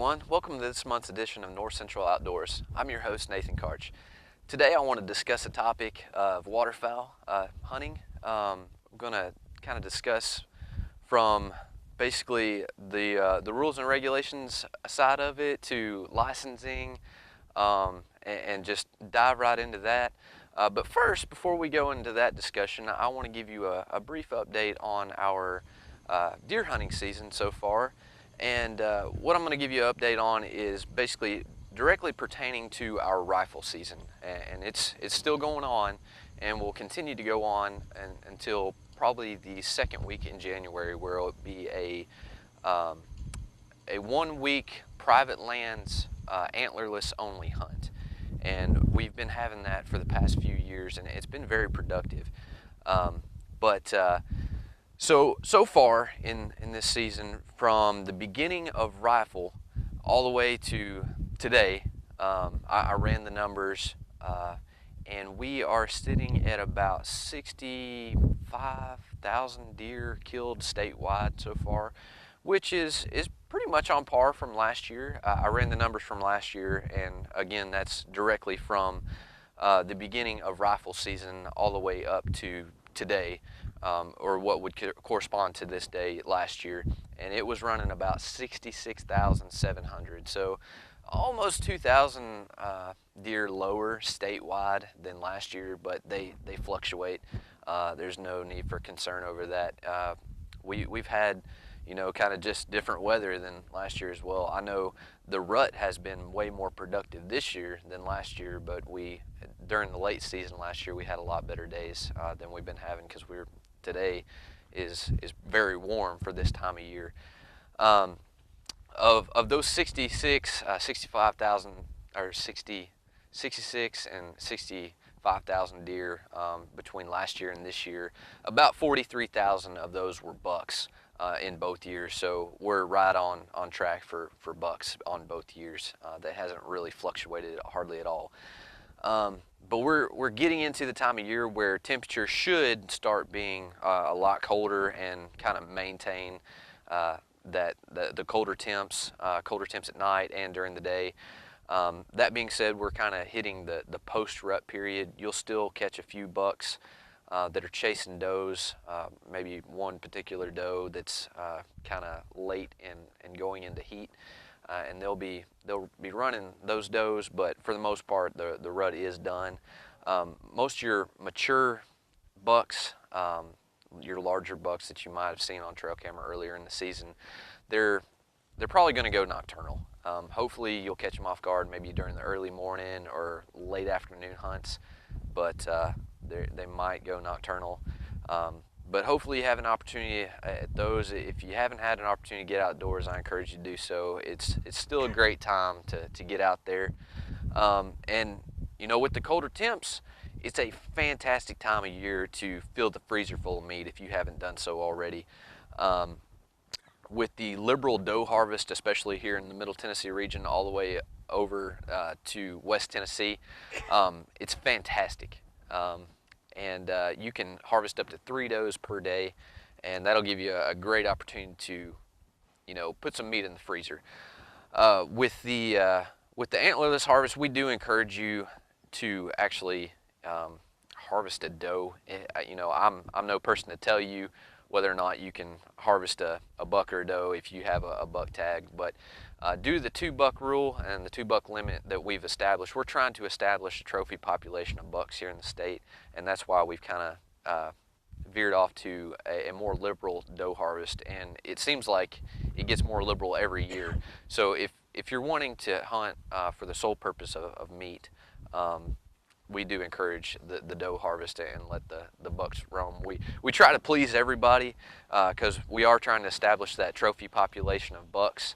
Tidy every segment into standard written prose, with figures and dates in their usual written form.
everyone. Welcome to this month's edition of North Central Outdoors. I'm your host, Nathan Karch. Today I want to discuss a topic of waterfowl hunting. I'm going to kind of discuss from basically the rules and regulations side of it to licensing, and just dive right into that. But first, before we go into that discussion, I want to give you a brief update on our deer hunting season so far. And what I'm going to give you an update on is basically directly pertaining to our rifle season, and it's still going on and will continue to go on until probably the second week in January, where it'll be a 1 week private lands antlerless only hunt. And we've been having that for the past few years, and it's been very productive. So far in this season, from the beginning of rifle all the way to today, I ran the numbers, and we are sitting at about 65,000 deer killed statewide so far, which is pretty much on par from last year. I ran the numbers from last year, and again, that's directly from the beginning of rifle season all the way up to today. Or what would correspond to this day last year, and it was running about 66,700. So almost 2,000 deer lower statewide than last year, but they fluctuate. There's no need for concern over that. We've had, kind of just different weather than last year as well. I know the rut has been way more productive this year than last year, but during the late season last year, we had a lot better days than we've been having, because today is very warm for this time of year. Of those 65,000 or 66 and 65,000 deer between last year and this year, about 43,000 of those were bucks in both years. So we're right on track for bucks on both years. That hasn't really fluctuated hardly at all. But we're getting into the time of year where temperatures should start being a lot colder and kind of maintain the colder temps at night and during the day. That being said, we're kind of hitting the post-rut period. You'll still catch a few bucks that are chasing does, maybe one particular doe that's kind of late and going into heat. And they'll be running those does, but for the most part, the rut is done. Most of your mature bucks, your larger bucks that you might have seen on trail camera earlier in the season, they're probably going to go nocturnal. Hopefully, you'll catch them off guard, maybe during the early morning or late afternoon hunts, but they might go nocturnal. But hopefully you have an opportunity at those. If you haven't had an opportunity to get outdoors, I encourage you to do so. It's still a great time to get out there. And with the colder temps, it's a fantastic time of year to fill the freezer full of meat if you haven't done so already. With the liberal doe harvest, especially here in the Middle Tennessee region, all the way over to West Tennessee, it's fantastic. And you can harvest up to 3 does per day, and that'll give you a great opportunity to, put some meat in the freezer. With the antlerless harvest, we do encourage you to actually harvest a doe. I'm no person to tell you whether or not you can harvest a buck or a doe if you have a buck tag, but due to the 2-buck rule and the 2-buck limit that we've established, we're trying to establish a trophy population of bucks here in the state, and that's why we've kind of veered off to a more liberal doe harvest, and it seems like it gets more liberal every year. So if you're wanting to hunt for the sole purpose of meat, we do encourage the doe harvest and let the bucks roam. We try to please everybody because we are trying to establish that trophy population of bucks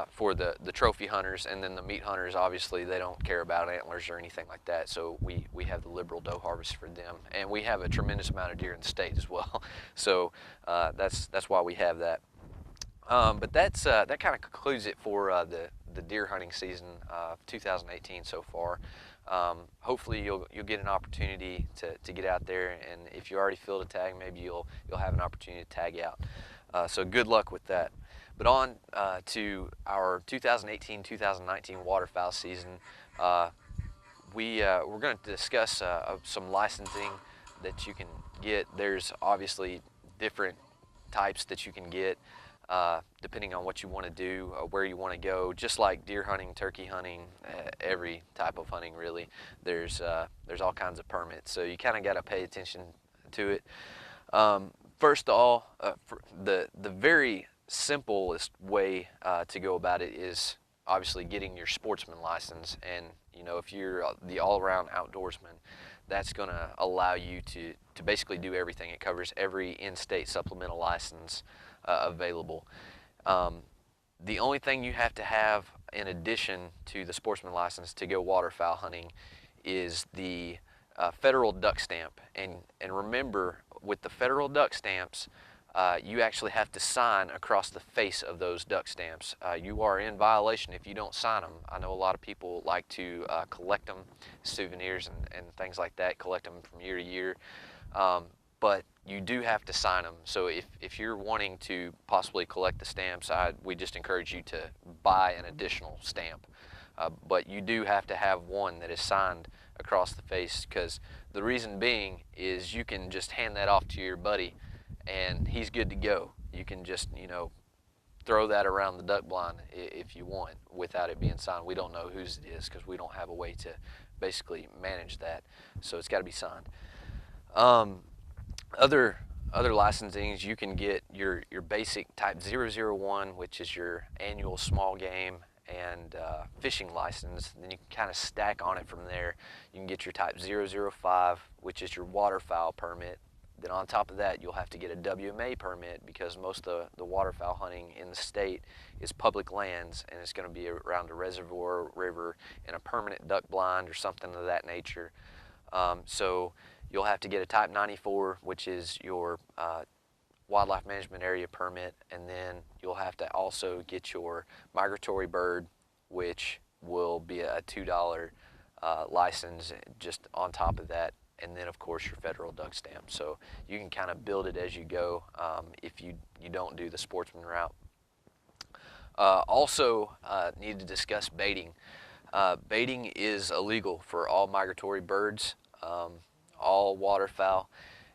for the trophy hunters, and then the meat hunters, obviously they don't care about antlers or anything like that, so we have the liberal doe harvest for them, and we have a tremendous amount of deer in the state as well. So that's why we have that. But that kind of concludes it for the deer hunting season of 2018 so far. Hopefully you'll get an opportunity to get out there, and if you already filled a tag, maybe you'll have an opportunity to tag out. So good luck with that. But on to our 2018-2019 waterfowl season. We're going to discuss some licensing that you can get. There's obviously different types that you can get depending on what you want to do, where you want to go. Just like deer hunting, turkey hunting, every type of hunting really. There's all kinds of permits, so you kind of got to pay attention to it. First of all, the very simplest way to go about it is obviously getting your sportsman license. And you know, if you're the all-around outdoorsman, that's going to allow you to basically do everything. It covers every in-state supplemental license available. The only thing you have to have in addition to the sportsman license to go waterfowl hunting is the federal duck stamp. And remember, with the federal duck stamps, you actually have to sign across the face of those duck stamps. You are in violation if you don't sign them. I know a lot of people like to collect them, souvenirs and things like that, collect them from year to year. But you do have to sign them. So if you're wanting to possibly collect the stamps, we just encourage you to buy an additional stamp. But you do have to have one that is signed across the face, because the reason being is you can just hand that off to your buddy and he's good to go. You can just, you know, throw that around the duck blind if you want without it being signed. We don't know whose it is because we don't have a way to basically manage that, so it's got to be signed. Other licensings, you can get your basic type 001, which is your annual small game and fishing license. Then you can kind of stack on it from there. You can get your type 005, which is your waterfowl permit. Then on top of that, you'll have to get a WMA permit, because most of the waterfowl hunting in the state is public lands, and it's going to be around a reservoir, river, in a permanent duck blind or something of that nature. So you'll have to get a type 94, which is your wildlife management area permit, and then you'll have to also get your migratory bird, which will be a $2 license just on top of that. And then of course your federal duck stamp. So you can kind of build it as you go if you don't do the sportsman route. Also need to discuss baiting. Baiting is illegal for all migratory birds, all waterfowl.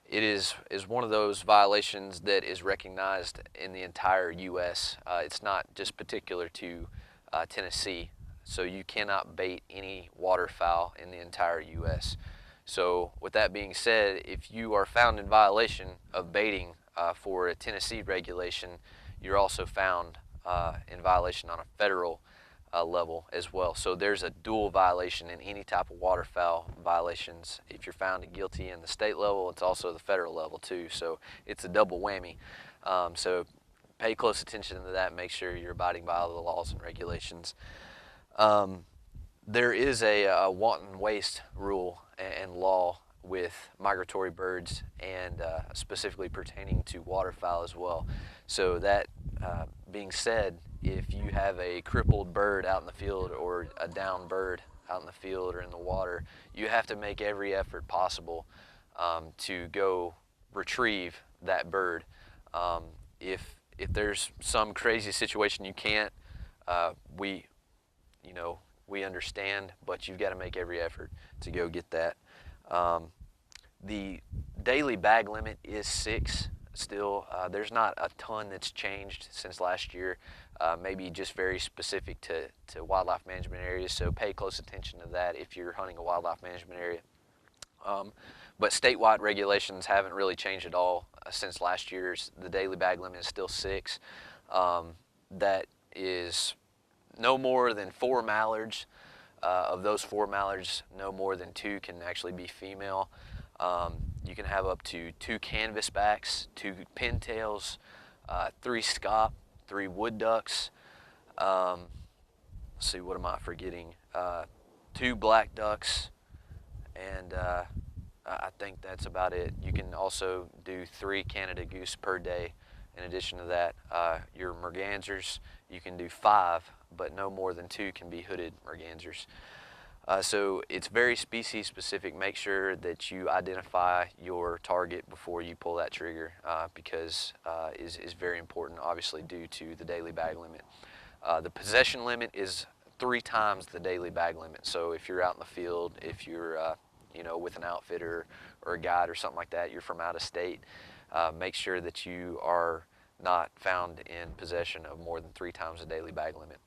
It is one of those violations that is recognized in the entire U.S. It's not just particular to Tennessee. So you cannot bait any waterfowl in the entire U.S. So with that being said, if you are found in violation of baiting for a Tennessee regulation, you're also found in violation on a federal level as well. So there's a dual violation in any type of waterfowl violations. If you're found guilty in the state level, it's also the federal level too. So it's a double whammy. So pay close attention to that. Make sure you're abiding by all the laws and regulations. There is a wanton waste rule and law with migratory birds, and specifically pertaining to waterfowl as well. So that being said, if you have a crippled bird out in the field or a downed bird out in the field or in the water, you have to make every effort possible to go retrieve that bird. If there's some crazy situation you can't, we understand, but you've got to make every effort to go get that. The daily bag limit is 6 still. There's not a ton that's changed since last year, maybe just very specific to wildlife management areas, so pay close attention to that if you're hunting a wildlife management area. But statewide regulations haven't really changed at all since last year's. The daily bag limit is still 6. That is no more than 4 mallards. Of those 4 mallards, no more than 2 can actually be female. You can have up to 2 canvasbacks, 2 pintails, 3 scaup, 3 wood ducks. Let's see, what am I forgetting? 2 black ducks, and I think that's about it. You can also do 3 Canada goose per day. In addition to that, your mergansers, you can do 5, but no more than 2 can be hooded mergansers. So it's very species specific. Make sure that you identify your target before you pull that trigger, because is very important, obviously, due to the daily bag limit. The possession limit is 3 times the daily bag limit. So if you're out in the field, if you're with an outfitter or a guide or something like that, you're from out of state, make sure that you are not found in possession of more than 3 times the daily bag limit.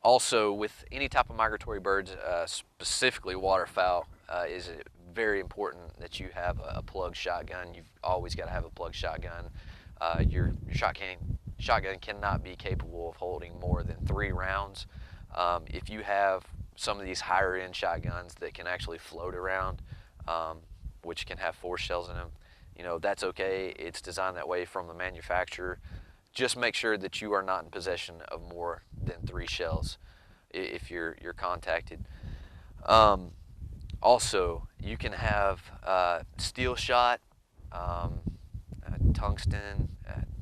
Also, with any type of migratory birds, specifically waterfowl, is it very important that you have a plug shotgun. You've always got to have a plug shotgun. Your shotgun cannot be capable of holding more than 3 rounds. If you have some of these higher end shotguns that can actually float around, which can have 4 shells in them, that's okay. It's designed that way from the manufacturer. Just make sure that you are not in possession of more than 3 shells if you're contacted. Also, you can have steel shot, tungsten,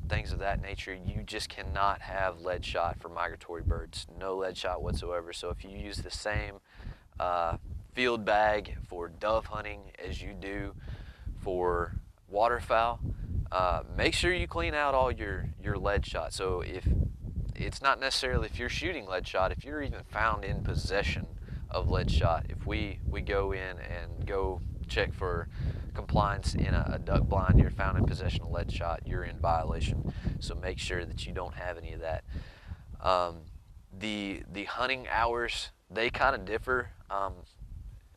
things of that nature. You just cannot have lead shot for migratory birds. No lead shot whatsoever. So if you use the same field bag for dove hunting as you do for waterfowl, make sure you clean out all your lead shot. So if it's not necessarily if you're shooting lead shot, if you're even found in possession of lead shot, if we go in and go check for compliance in a duck blind, you're found in possession of lead shot, you're in violation. So make sure that you don't have any of that. The hunting hours, they kind of differ.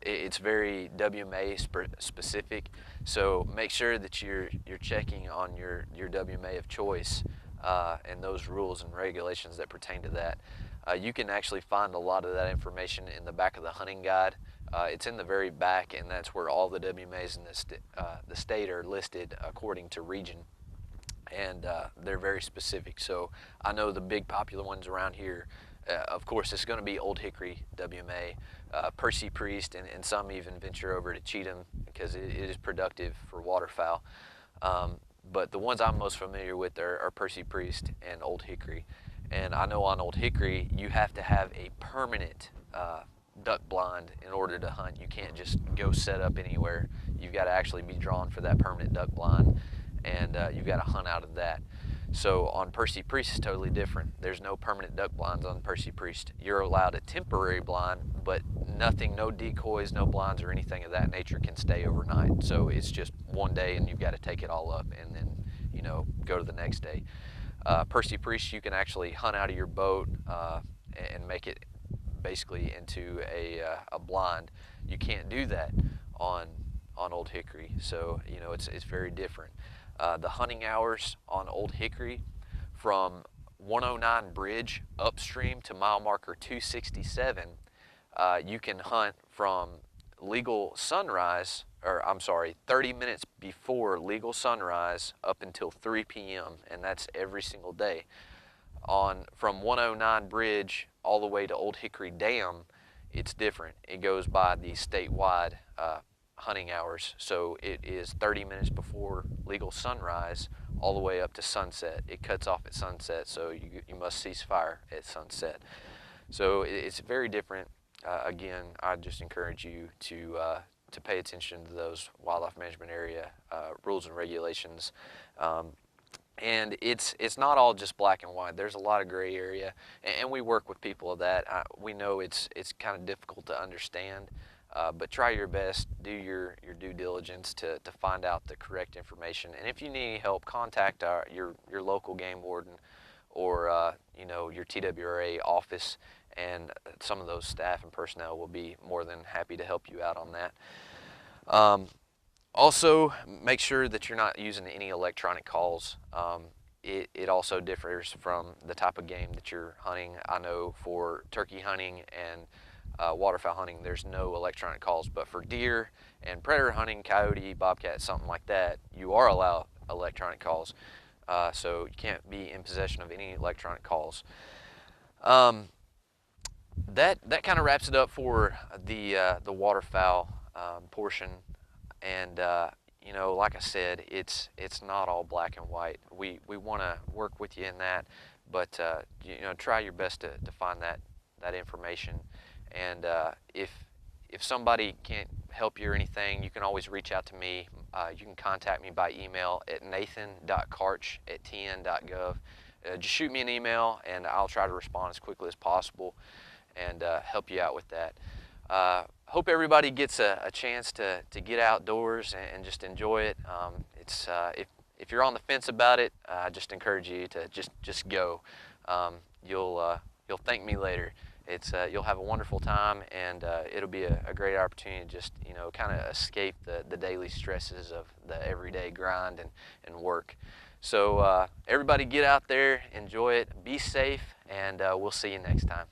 It's very WMA specific, so make sure that you're checking on your WMA of choice and those rules and regulations that pertain to that. You can actually find a lot of that information in the back of the hunting guide. It's in the very back, and that's where all the WMAs in the state are listed according to region, and they're very specific. So I know the big popular ones around here, of course, it's going to be Old Hickory WMA, Percy Priest, and some even venture over to Cheatham because it is productive for waterfowl. But the ones I'm most familiar with are Percy Priest and Old Hickory. And I know on Old Hickory, you have to have a permanent duck blind in order to hunt. You can't just go set up anywhere. You've got to actually be drawn for that permanent duck blind, and you've got to hunt out of that. So on Percy Priest, it's totally different. There's no permanent duck blinds on Percy Priest. You're allowed a temporary blind, but nothing, no decoys, no blinds or anything of that nature can stay overnight. So it's just one day and you've got to take it all up and then, go to the next day. Percy Priest, you can actually hunt out of your boat and make it basically into a blind. You can't do that on Old Hickory. So, it's very different. The hunting hours on Old Hickory from 109 Bridge upstream to mile marker 267, you can hunt from legal sunrise, 30 minutes before legal sunrise up until 3 p.m., and that's every single day. From 109 Bridge all the way to Old Hickory Dam, it's different. It goes by the statewide hunting hours. So it is 30 minutes before legal sunrise all the way up to sunset. It cuts off at sunset, so you must cease fire at sunset. So it's very different. Again, I just encourage you to pay attention to those wildlife management area rules and regulations. And it's not all just black and white. There's a lot of gray area, and we work with people of that. We know it's kind of difficult to understand, but try your best, do your due diligence to find out the correct information. And if you need any help, contact your local game warden or your TWRA office, and some of those staff and personnel will be more than happy to help you out on that. Also, make sure that you're not using any electronic calls. It also differs from the type of game that you're hunting. I know for turkey hunting and waterfowl hunting, there's no electronic calls, but for deer and predator hunting, coyote, bobcat, something like that, you are allowed electronic calls. So you can't be in possession of any electronic calls. That kind of wraps it up for the waterfowl portion. And like I said, it's not all black and white. We want to work with you in that, but try your best to find that that information. And if somebody can't help you or anything, you can always reach out to me. You can contact me by email at nathan.karch@tn.gov. Just shoot me an email and I'll try to respond as quickly as possible and help you out with that. Hope everybody gets a chance to get outdoors and just enjoy it. If you're on the fence about it, I just encourage you to just go. You'll thank me later. You'll have a wonderful time, and it'll be a great opportunity to just kind of escape the daily stresses of the everyday grind and work. So everybody get out there, enjoy it, be safe, and we'll see you next time.